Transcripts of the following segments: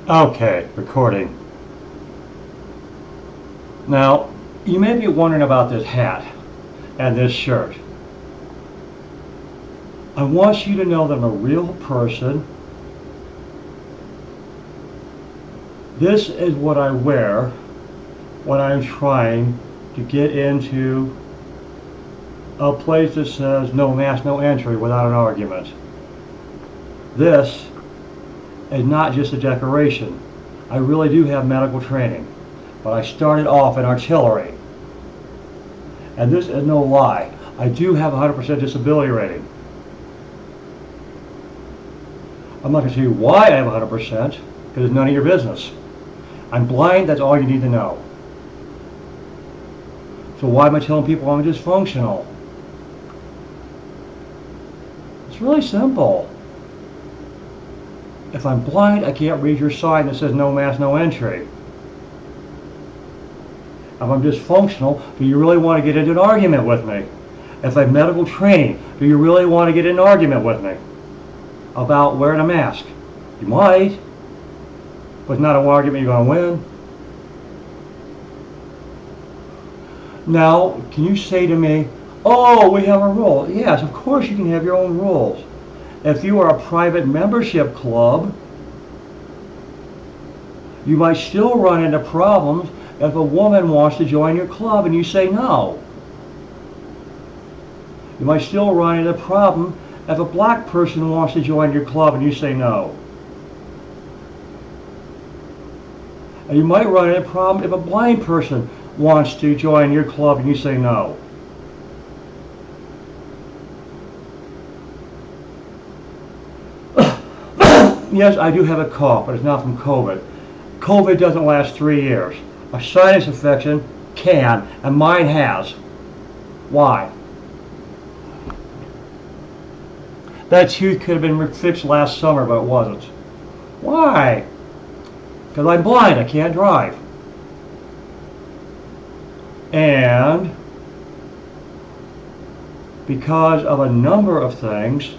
Okay, recording. Now, you may be wondering about this hat and this shirt. I want you to know that I'm a real person. This is what I wear when I'm trying to get into a place that says no mask, no entry without an argument. This is not just a decoration. I really do have medical training, but I started off in artillery. And this is no lie. I do have a 100% disability rating. I'm not going to tell you why I have 100%, because it's none of your business. I'm blind, that's all you need to know. So why am I telling people I'm dysfunctional? It's really simple. If I'm blind, I can't read your sign that says no mask, no entry. If I'm dysfunctional, do you really want to get into an argument with me? If I have medical training, do you really want to get in an argument with me about wearing a mask? You might, but it's not an argument you're going to win. Now, can you say to me, oh, we have a rule? Yes, of course you can have your own rules. If you are a private membership club, you might still run into problems if a woman wants to join your club and you say no. You might still run into a problem if a black person wants to join your club and you say no. And you might run into a problem if a blind person wants to join your club and you say no. Yes, I do have a cough, but it's not from COVID. COVID doesn't last 3 years. A sinus infection can, and mine has. Why? That tooth could have been fixed last summer, but it wasn't. Why? Because I'm blind, I can't drive. And because of a number of things,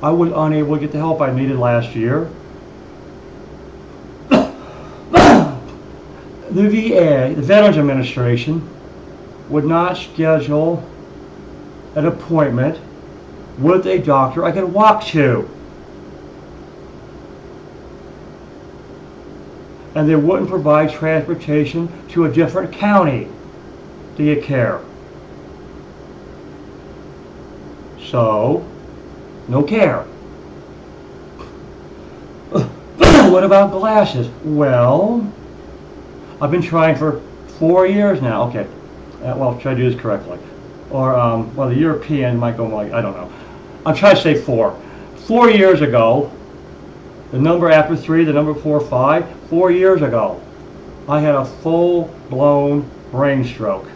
I was unable to get the help I needed last year. The VA, the Veterans Administration, would not schedule an appointment with a doctor I could walk to. And they wouldn't provide transportation to a different county to get care. So, no care. What about glasses? Well, I've been trying for 4 years now. Okay, well, try to do this correctly. Or, well, the European might go like, I don't know. I'm trying to say 4. 4 years ago, the number after 3, the number before 5, 4 years ago, I had a full-blown brain stroke.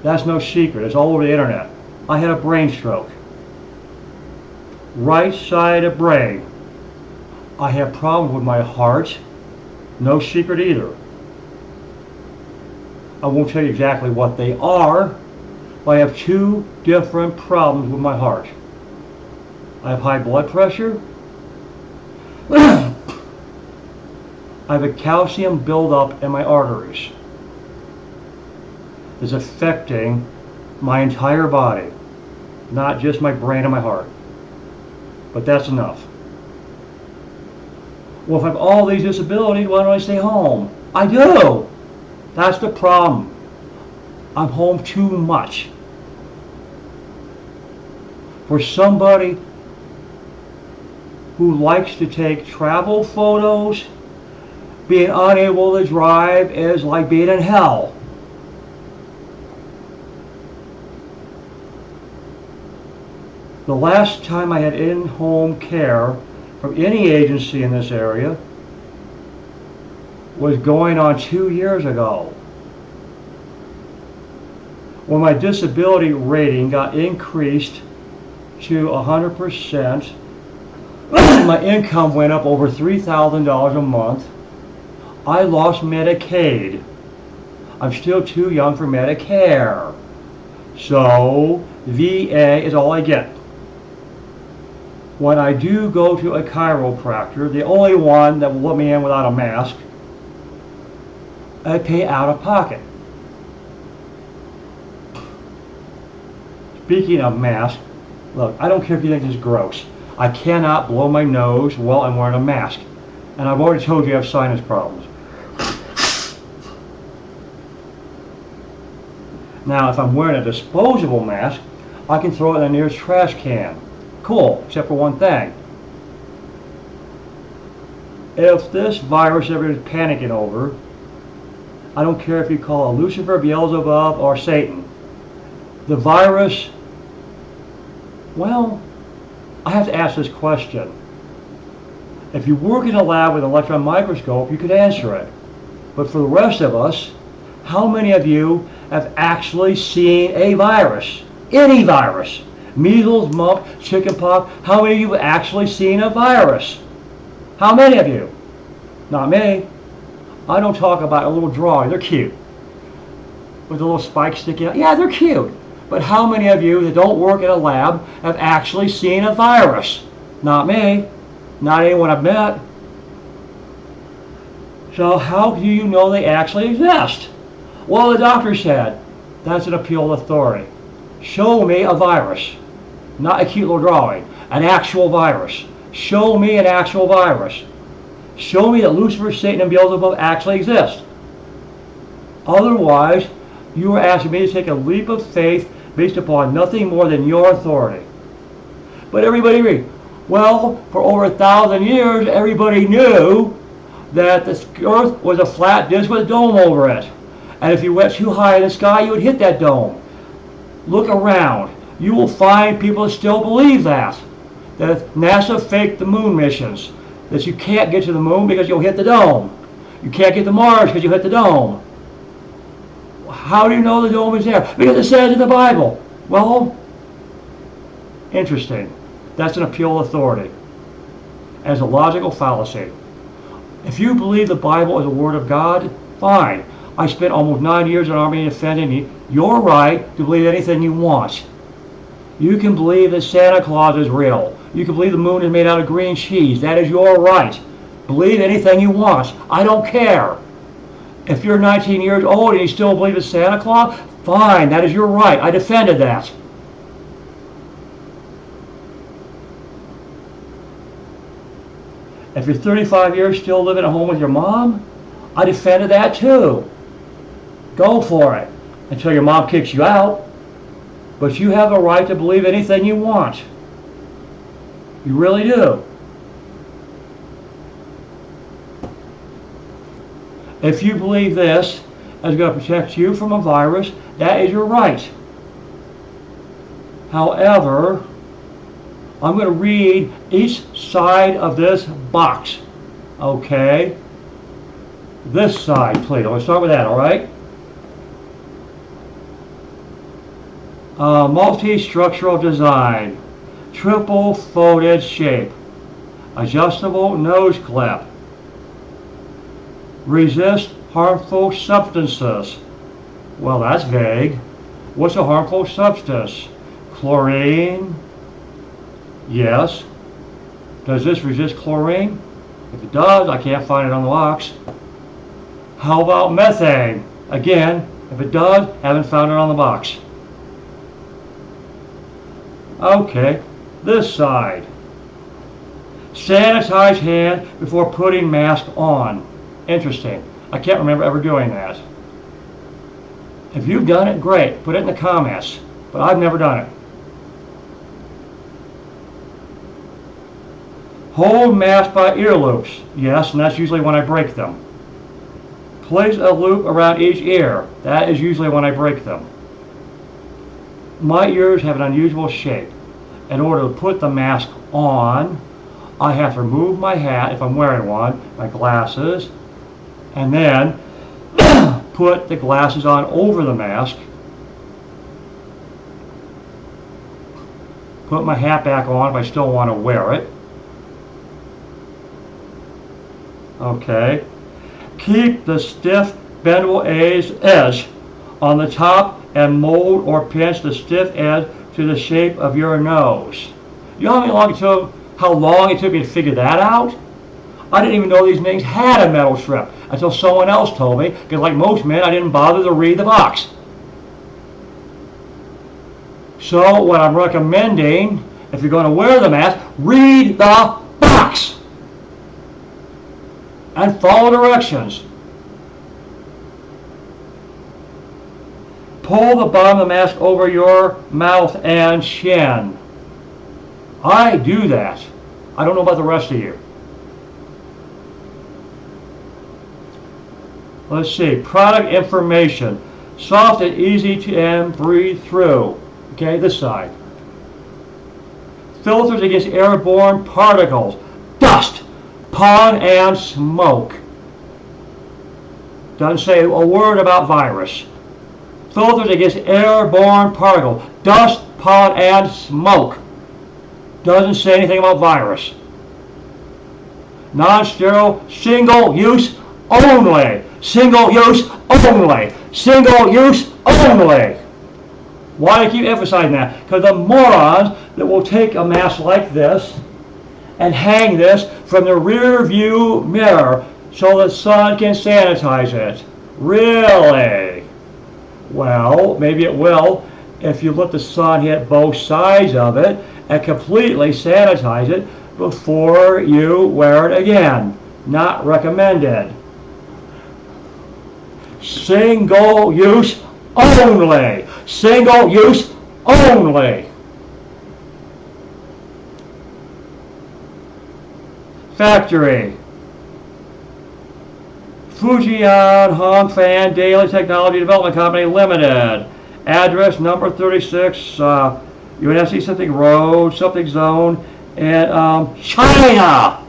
That's no secret. It's all over the internet. I had a brain stroke. Right side of brain. I have problems with my heart. No secret either. I won't tell you exactly what they are, but I have 2 different problems with my heart. I have high blood pressure. I have a calcium buildup in my arteries. It's affecting my entire body, not just my brain and my heart. But that's enough. Well, if I have all these disabilities, why don't I stay home? I do. That's the problem. I'm home too much. For somebody who likes to take travel photos, being unable to drive is like being in hell. The last time I had in-home care from any agency in this area was going on 2 years ago, when my disability rating got increased to 100%. My income went up over $3,000 a month. I lost Medicaid. I'm still too young for Medicare. So VA is all I get. when I do go to a chiropractor, the only one that will let me in without a mask, I pay out of pocket. Speaking of masks, look, I don't care if you think this is gross. I cannot blow my nose while I'm wearing a mask. And I've already told you I have sinus problems. Now, if I'm wearing a disposable mask, I can throw it in the nearest trash can. Cool, except for one thing. If this virus everybody's panicking over, I don't care if you call it Lucifer, Beelzebub, or Satan. The virus, well, I have to ask this question. If you work in a lab with an electron microscope, you could answer it. But for the rest of us, how many of you have actually seen a virus? Any virus? Measles, mumps, chickenpox. How many of you have actually seen a virus? How many of you? Not me. I don't talk about a little drawing. They're cute. With a little spike sticking out. Yeah, they're cute. But how many of you that don't work in a lab have actually seen a virus? Not me. Not anyone I've met. So how do you know they actually exist? Well, the doctor said, that's an appeal of authority. Show me a virus. Not a cute little drawing. An actual virus. Show me an actual virus. Show me that Lucifer, Satan, and Beelzebub actually exist. Otherwise, you are asking me to take a leap of faith based upon nothing more than your authority. But everybody agreed. Well, for over 1,000 years, everybody knew that the earth was a flat disk with a dome over it. And if you went too high in the sky, you would hit that dome. Look around. You will find people that still believe that. That NASA faked the moon missions. That you can't get to the moon because you'll hit the dome. You can't get to Mars because you hit the dome. How do you know the dome is there? Because it says in the Bible. Well, interesting. That's an appeal of authority. As a logical fallacy. If you believe the Bible is a word of God, fine. I spent almost 9 years in the Army defending you. You're right to believe anything you want. You can believe that Santa Claus is real. You can believe the moon is made out of green cheese. That is your right. Believe anything you want. I don't care. If you're 19 years old and you still believe in Santa Claus, fine. That is your right. I defended that. If you're 35 years still living at home with your mom, I defended that too. Go for it until your mom kicks you out. But you have a right to believe anything you want. You really do. If you believe this is going to protect you from a virus, that is your right. However, I'm going to read each side of this box. Okay? This side, please. I'm going to start with that, all right? Multi-structural design. Triple folded shape. Adjustable nose clip. Resist harmful substances. Well, that's vague. What's a harmful substance? Chlorine? Yes. Does this resist chlorine? If it does, I can't find it on the box. How about methane? Again, if it does, haven't found it on the box. Okay, this side. Sanitize hand before putting mask on. Interesting. I can't remember ever doing that. If you've done it, great. Put it in the comments. But I've never done it. Hold mask by ear loops. Yes, and that's usually when I break them. Place a loop around each ear. That is usually when I break them. My ears have an unusual shape. In order to put the mask on, I have to remove my hat, if I'm wearing one, my glasses, and then put the glasses on over the mask. Put my hat back on if I still want to wear it. Okay. Keep the stiff, bendable edge on the top and mold or pinch the stiff edge to the shape of your nose. You know how long it took how long it took me to figure that out? I didn't even know these things had a metal strip until someone else told me, because like most men, I didn't bother to read the box. So what I'm recommending, if you're going to wear the mask, read the box and follow directions. Pull the bottom of the mask over your mouth and chin. I do that. I don't know about the rest of you. Let's see. Product information. Soft and easy to breathe through. Okay, this side. Filters against airborne particles. Dust, pollen, and smoke. Doesn't say a word about virus. Filters against airborne particles. Dust, pollen, and smoke. Doesn't say anything about virus. Non-sterile, single use only. Single use only. Single use only. Why do I keep emphasizing that? Because the morons that will take a mask like this and hang this from the rear view mirror so the sun can sanitize it. Really? Well, maybe it will if you let the sun hit both sides of it and completely sanitize it before you wear it again. Not recommended. Single use only. Single use only. Factory. Fujian Hongfan Daily Technology Development Company Limited. Address number 36, UNSC something road, something zone, and China.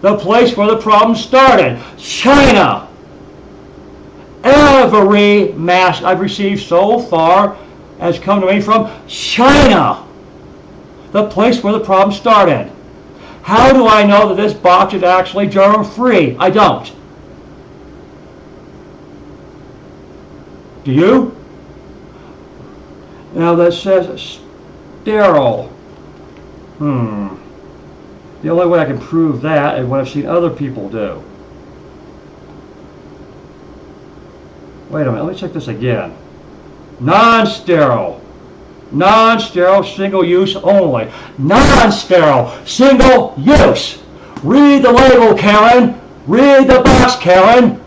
The place where the problem started. China. Every mask I've received so far has come to me from China. The place where the problem started. How do I know that this box is actually germ-free? I don't. Do you? Now that says sterile. The only way I can prove that is what I've seen other people do. Wait a minute, let me check this again. Non-sterile. Non-sterile, single use only. Non-sterile, single use. Read the label, Karen. Read the box, Karen.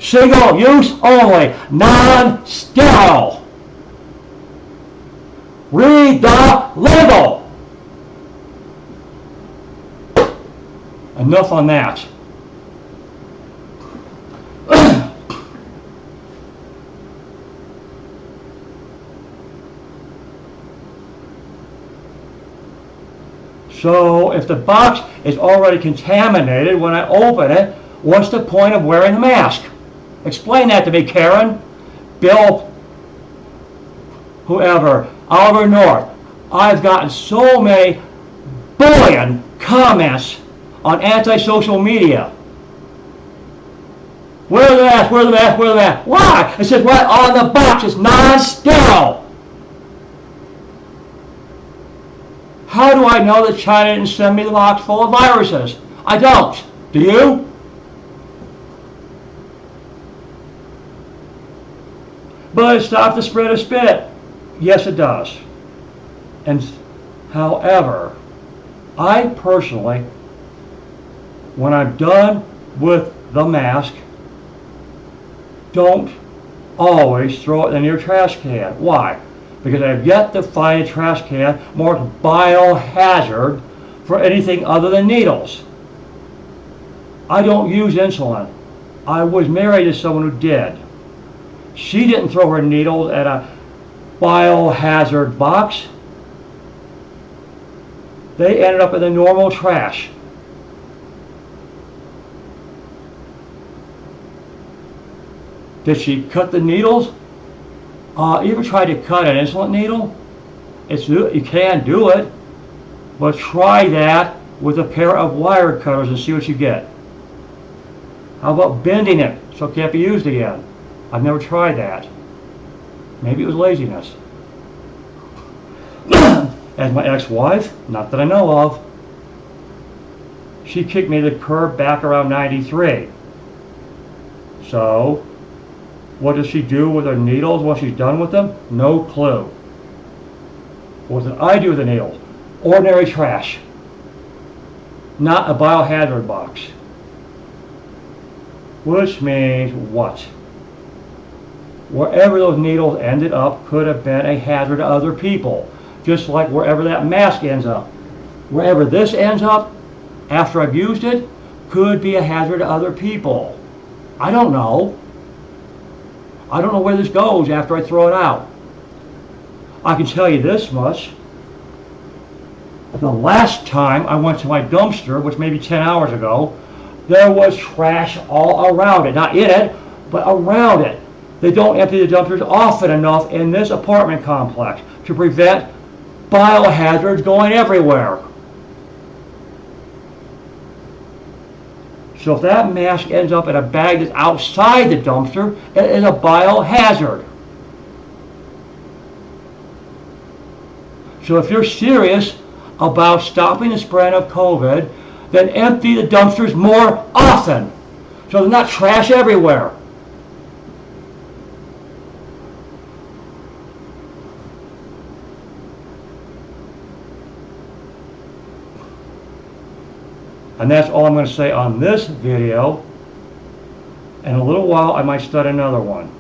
Single use only. Non-sterile. Read the label. Enough on that. So if the box is already contaminated when I open it, what's the point of wearing the mask? Explain that to me, Karen. Bill, whoever, Oliver North. I've gotten so many billion comments on anti-social media. Wear the mask, wear the mask, wear the mask. Why? It says right on the box, it's non-sterile. How do I know that China didn't send me the box full of viruses? I don't. Do you? But it stops the spread of spit. Yes, it does. And however, I personally, when I'm done with the mask, don't always throw it in your trash can. Why? Because I have yet to find a trash can marked biohazard for anything other than needles. I don't use insulin. I was married to someone who did. She didn't throw her needles at a biohazard box. They ended up in the normal trash. Did she cut the needles? You ever tried to cut an insulin needle? You can do it, but try that with a pair of wire cutters and see what you get. How about bending it so it can't be used again? I've never tried that. Maybe it was laziness. As my ex-wife, not that I know of, She kicked me to the curb back around 93. So, what does she do with her needles when she's done with them? No clue. What did I do with the needles? Ordinary trash. Not a biohazard box. Which means what? Wherever those needles ended up could have been a hazard to other people. Just like wherever that mask ends up. Wherever this ends up, after I've used it, could be a hazard to other people. I don't know. I don't know where this goes after I throw it out. I can tell you this much. The last time I went to my dumpster, which may be 10 hours ago, there was trash all around it. Not in it, but around it. They don't empty the dumpsters often enough in this apartment complex to prevent biohazards going everywhere. So if that mask ends up in a bag that's outside the dumpster, it is a biohazard. So if you're serious about stopping the spread of COVID, then empty the dumpsters more often so there's not trash everywhere. And that's all I'm going to say on this video. In a little while I might start another one.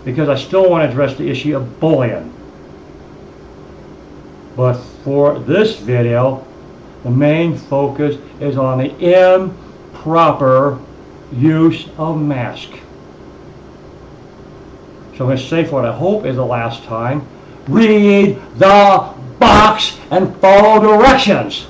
Because I still want to address the issue of bullying. But for this video, the main focus is on the improper use of masks. So I'm going to say for what I hope is the last time, read the box and follow directions.